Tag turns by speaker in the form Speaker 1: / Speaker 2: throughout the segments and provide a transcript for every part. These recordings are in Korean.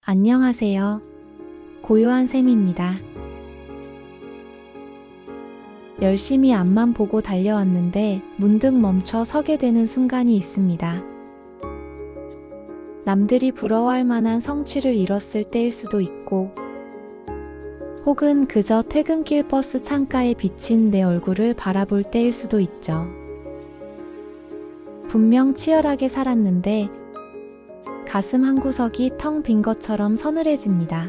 Speaker 1: 안녕하세요. 고요한 쌤입니다. 열심히 앞만 보고 달려왔는데 문득 멈춰 서게 되는 순간이 있습니다. 남들이 부러워할 만한 성취를 이뤘을 때일 수도 있고, 혹은 그저 퇴근길 버스 창가에 비친 내 얼굴을 바라볼 때일 수도 있죠. 분명 치열하게 살았는데 가슴 한구석이 텅 빈 것처럼 서늘해집니다.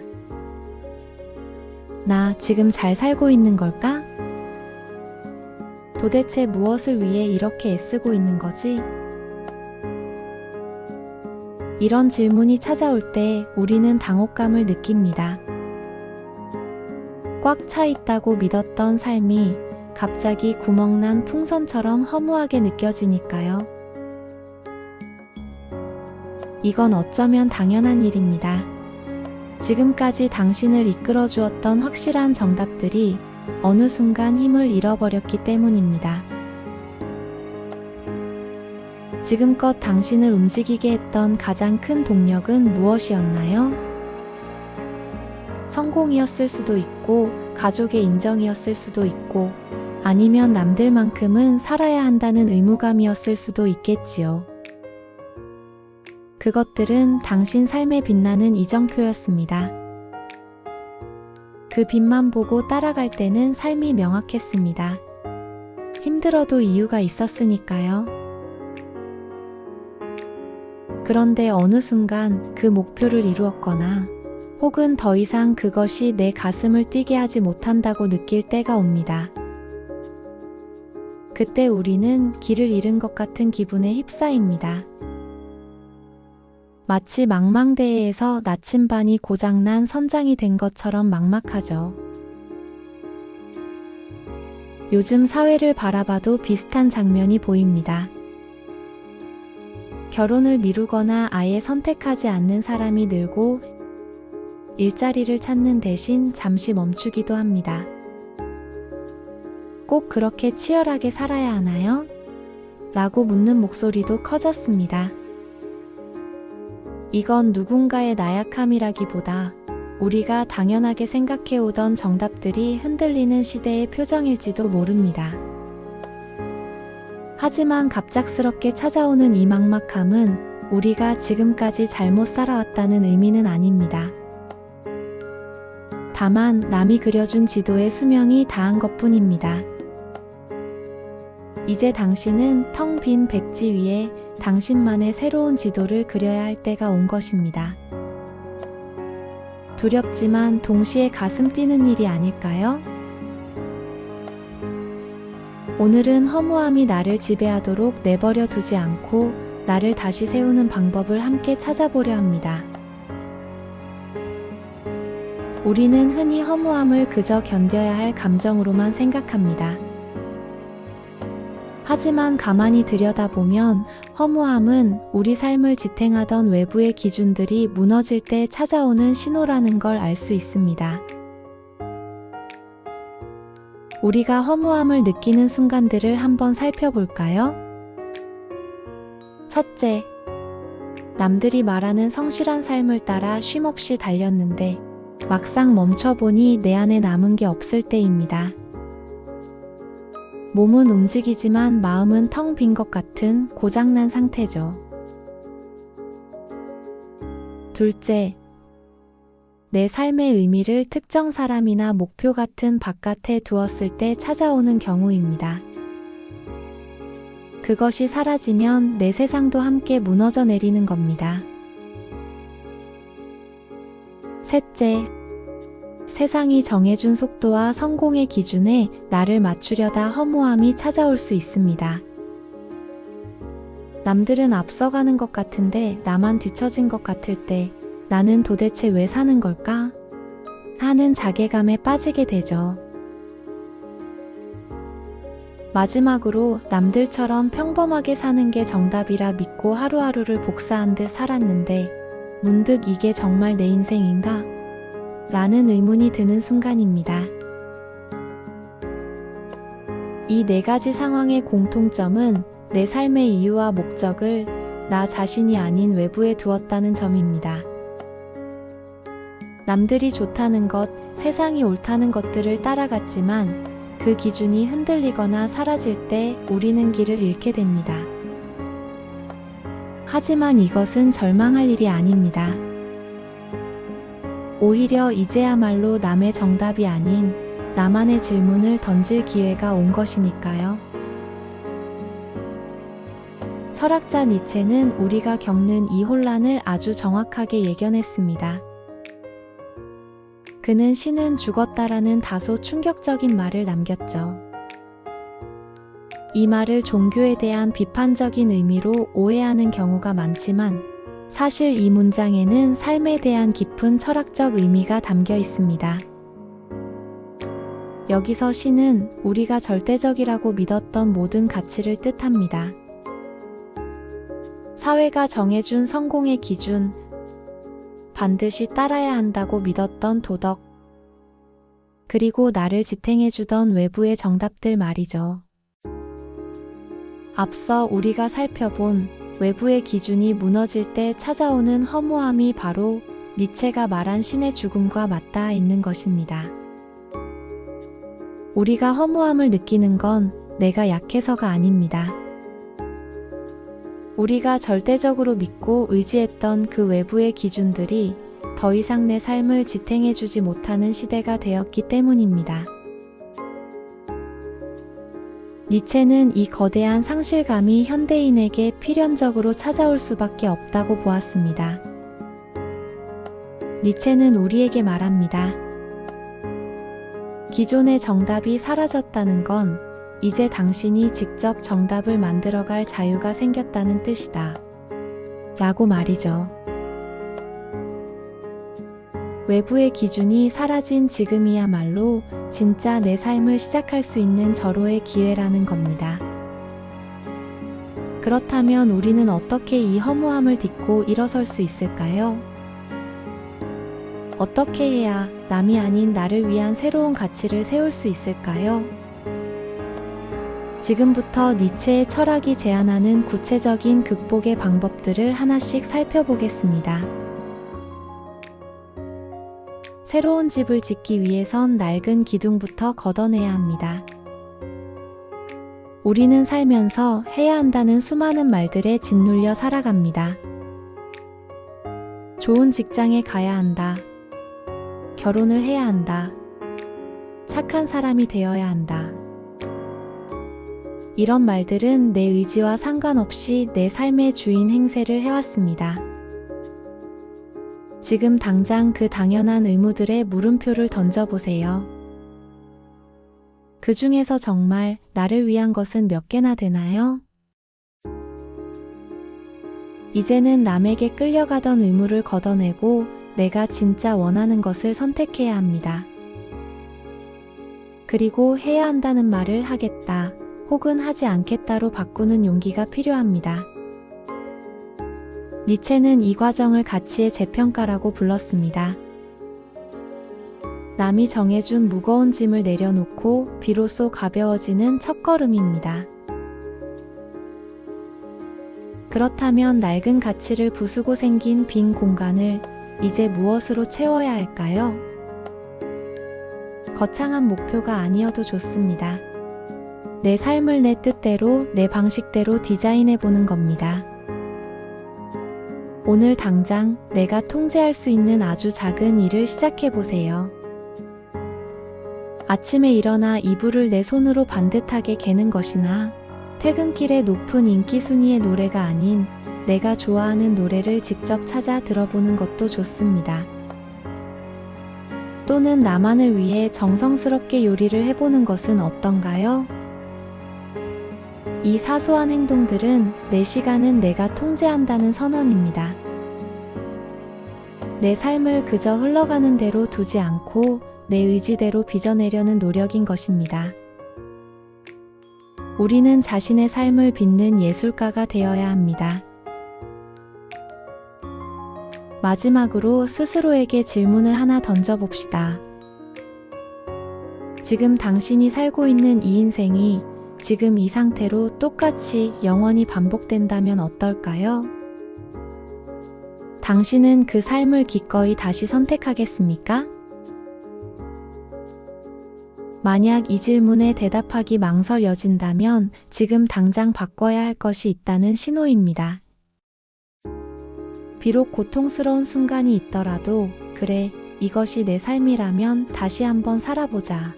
Speaker 1: 나 지금 잘 살고 있는 걸까? 도대체 무엇을 위해 이렇게 애쓰고 있는 거지? 이런 질문이 찾아올 때 우리는 당혹감을 느낍니다. 꽉 차 있다고 믿었던 삶이 갑자기 구멍난 풍선처럼 허무하게 느껴지니까요. 이건 어쩌면 당연한 일입니다. 지금까지 당신을 이끌어 주었던 확실한 정답들이 어느 순간 힘을 잃어버렸기 때문입니다. 지금껏 당신을 움직이게 했던 가장 큰 동력은 무엇이었나요? 성공이었을 수도 있고, 가족의 인정이었을 수도 있고, 아니면 남들만큼은 살아야 한다는 의무감이었을 수도 있겠지요. 그것들은 당신 삶에 빛나는 이정표였습니다. 그 빛만 보고 따라갈 때는 삶이 명확했습니다. 힘들어도 이유가 있었으니까요. 그런데 어느 순간 그 목표를 이루었거나 혹은 더 이상 그것이 내 가슴을 뛰게 하지 못한다고 느낄 때가 옵니다. 그때 우리는 길을 잃은 것 같은 기분에 휩싸입니다. 마치 망망대해에서 나침반이 고장난 선장이 된 것처럼 막막하죠. 요즘 사회를 바라봐도 비슷한 장면이 보입니다. 결혼을 미루거나 아예 선택하지 않는 사람이 늘고, 일자리를 찾는 대신 잠시 멈추기도 합니다. 꼭 그렇게 치열하게 살아야 하나요? 라고 묻는 목소리도 커졌습니다. 이건 누군가의 나약함이라기보다 우리가 당연하게 생각해오던 정답들이 흔들리는 시대의 표정일지도 모릅니다. 하지만 갑작스럽게 찾아오는 이 막막함은 우리가 지금까지 잘못 살아왔다는 의미는 아닙니다. 다만 남이 그려준 지도의 수명이 다한 것뿐입니다. 이제 당신은 텅 빈 백지 위에 당신만의 새로운 지도를 그려야 할 때가 온 것입니다. 두렵지만 동시에 가슴 뛰는 일이 아닐까요? 오늘은 허무함이 나를 지배하도록 내버려 두지 않고 나를 다시 세우는 방법을 함께 찾아보려 합니다. 우리는 흔히 허무함을 그저 견뎌야 할 감정으로만 생각합니다. 하지만 가만히 들여다보면 허무함은 우리 삶을 지탱하던 외부의 기준들이 무너질 때 찾아오는 신호라는 걸 알 수 있습니다. 우리가 허무함을 느끼는 순간들을 한번 살펴볼까요? 첫째, 남들이 말하는 성실한 삶을 따라 쉼없이 달렸는데 막상 멈춰보니 내 안에 남은 게 없을 때입니다. 몸은 움직이지만 마음은 텅 빈 것 같은 고장난 상태죠. 둘째, 내 삶의 의미를 특정 사람이나 목표 같은 바깥에 두었을 때 찾아오는 경우입니다. 그것이 사라지면 내 세상도 함께 무너져 내리는 겁니다. 셋째, 세상이 정해준 속도와 성공의 기준에 나를 맞추려다 허무함이 찾아올 수 있습니다. 남들은 앞서가는 것 같은데 나만 뒤처진 것 같을 때 나는 도대체 왜 사는 걸까? 하는 자괴감에 빠지게 되죠. 마지막으로 남들처럼 평범하게 사는 게 정답이라 믿고 하루하루를 복사한 듯 살았는데 문득 이게 정말 내 인생인가? 라는 의문이 드는 순간입니다. 이 네 가지 상황의 공통점은 내 삶의 이유와 목적을 나 자신이 아닌 외부에 두었다는 점입니다. 남들이 좋다는 것, 세상이 옳다는 것들을 따라갔지만 그 기준이 흔들리거나 사라질 때 우리는 길을 잃게 됩니다. 하지만 이것은 절망할 일이 아닙니다. 오히려 이제야말로 남의 정답이 아닌 나만의 질문을 던질 기회가 온 것이니까요. 철학자 니체는 우리가 겪는 이 혼란을 아주 정확하게 예견했습니다. 그는 신은 죽었다라는 다소 충격적인 말을 남겼죠. 이 말을 종교에 대한 비판적인 의미로 오해하는 경우가 많지만 사실 이 문장에는 삶에 대한 깊은 철학적 의미가 담겨 있습니다. 여기서 신은 우리가 절대적이라고 믿었던 모든 가치를 뜻합니다. 사회가 정해준 성공의 기준, 반드시 따라야 한다고 믿었던 도덕, 그리고 나를 지탱해주던 외부의 정답들 말이죠. 앞서 우리가 살펴본 외부의 기준이 무너질 때 찾아오는 허무함이 바로 니체가 말한 신의 죽음과 맞닿아 있는 것입니다. 우리가 허무함을 느끼는 건 내가 약해서가 아닙니다. 우리가 절대적으로 믿고 의지했던 그 외부의 기준들이 더 이상 내 삶을 지탱해주지 못하는 시대가 되었기 때문입니다. 니체는 이 거대한 상실감이 현대인에게 필연적으로 찾아올 수밖에 없다고 보았습니다. 니체는 우리에게 말합니다. 기존의 정답이 사라졌다는 건 이제 당신이 직접 정답을 만들어갈 자유가 생겼다는 뜻이다. 라고 말이죠. 외부의 기준이 사라진 지금이야말로 진짜 내 삶을 시작할 수 있는 절호의 기회라는 겁니다. 그렇다면 우리는 어떻게 이 허무함을 딛고 일어설 수 있을까요? 어떻게 해야 남이 아닌 나를 위한 새로운 가치를 세울 수 있을까요? 지금부터 니체의 철학이 제안하는 구체적인 극복의 방법들을 하나씩 살펴보겠습니다. 새로운 집을 짓기 위해선 낡은 기둥부터 걷어내야 합니다. 우리는 살면서 해야 한다는 수많은 말들에 짓눌려 살아갑니다. 좋은 직장에 가야 한다. 결혼을 해야 한다. 착한 사람이 되어야 한다. 이런 말들은 내 의지와 상관없이 내 삶의 주인 행세를 해왔습니다. 지금 당장 그 당연한 의무들의 물음표를 던져보세요. 그 중에서 정말 나를 위한 것은 몇 개나 되나요? 이제는 남에게 끌려가던 의무를 걷어내고 내가 진짜 원하는 것을 선택해야 합니다. 그리고 해야 한다는 말을 하겠다, 혹은 하지 않겠다로 바꾸는 용기가 필요합니다. 니체는 이 과정을 가치의 재평가라고 불렀습니다. 남이 정해준 무거운 짐을 내려놓고 비로소 가벼워지는 첫걸음입니다. 그렇다면 낡은 가치를 부수고 생긴 빈 공간을 이제 무엇으로 채워야 할까요? 거창한 목표가 아니어도 좋습니다. 내 삶을 내 뜻대로, 내 방식대로 디자인해보는 겁니다. 오늘 당장 내가 통제할 수 있는 아주 작은 일을 시작해보세요. 아침에 일어나 이불을 내 손으로 반듯하게 개는 것이나 퇴근길에 높은 인기 순위의 노래가 아닌 내가 좋아하는 노래를 직접 찾아 들어보는 것도 좋습니다. 또는 나만을 위해 정성스럽게 요리를 해보는 것은 어떤가요? 이 사소한 행동들은 내 시간은 내가 통제한다는 선언입니다. 내 삶을 그저 흘러가는 대로 두지 않고 내 의지대로 빚어내려는 노력인 것입니다. 우리는 자신의 삶을 빚는 예술가가 되어야 합니다. 마지막으로 스스로에게 질문을 하나 던져봅시다. 지금 당신이 살고 있는 이 인생이 지금 이 상태로 똑같이 영원히 반복된다면 어떨까요? 당신은 그 삶을 기꺼이 다시 선택하겠습니까? 만약 이 질문에 대답하기 망설여진다면 지금 당장 바꿔야 할 것이 있다는 신호입니다. 비록 고통스러운 순간이 있더라도, 그래, 이것이 내 삶이라면 다시 한번 살아보자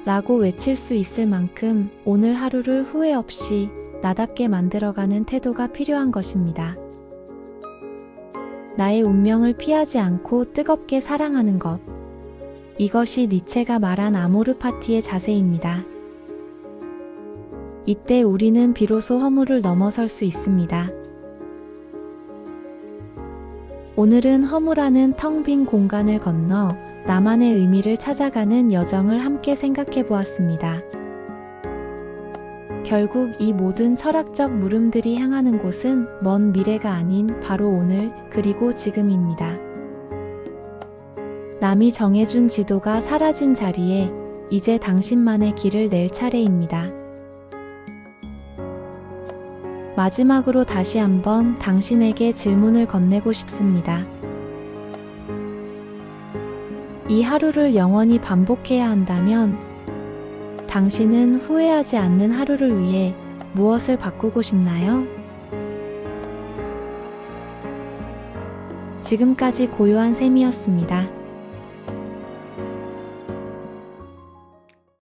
Speaker 1: 라고 외칠 수 있을 만큼 오늘 하루를 후회 없이 나답게 만들어가는 태도가 필요한 것입니다. 나의 운명을 피하지 않고 뜨겁게 사랑하는 것. 이것이 니체가 말한 아모르 파티의 자세입니다. 이때 우리는 비로소 허물을 넘어설 수 있습니다. 오늘은 허물하는 텅 빈 공간을 건너 나만의 의미를 찾아가는 여정을 함께 생각해 보았습니다. 결국 이 모든 철학적 물음들이 향하는 곳은 먼 미래가 아닌 바로 오늘, 그리고 지금입니다. 남이 정해준 지도가 사라진 자리에 이제 당신만의 길을 낼 차례입니다. 마지막으로 다시 한번 당신에게 질문을 건네고 싶습니다. 이 하루를 영원히 반복해야 한다면 당신은 후회하지 않는 하루를 위해 무엇을 바꾸고 싶나요? 지금까지 고요한 샘이었습니다.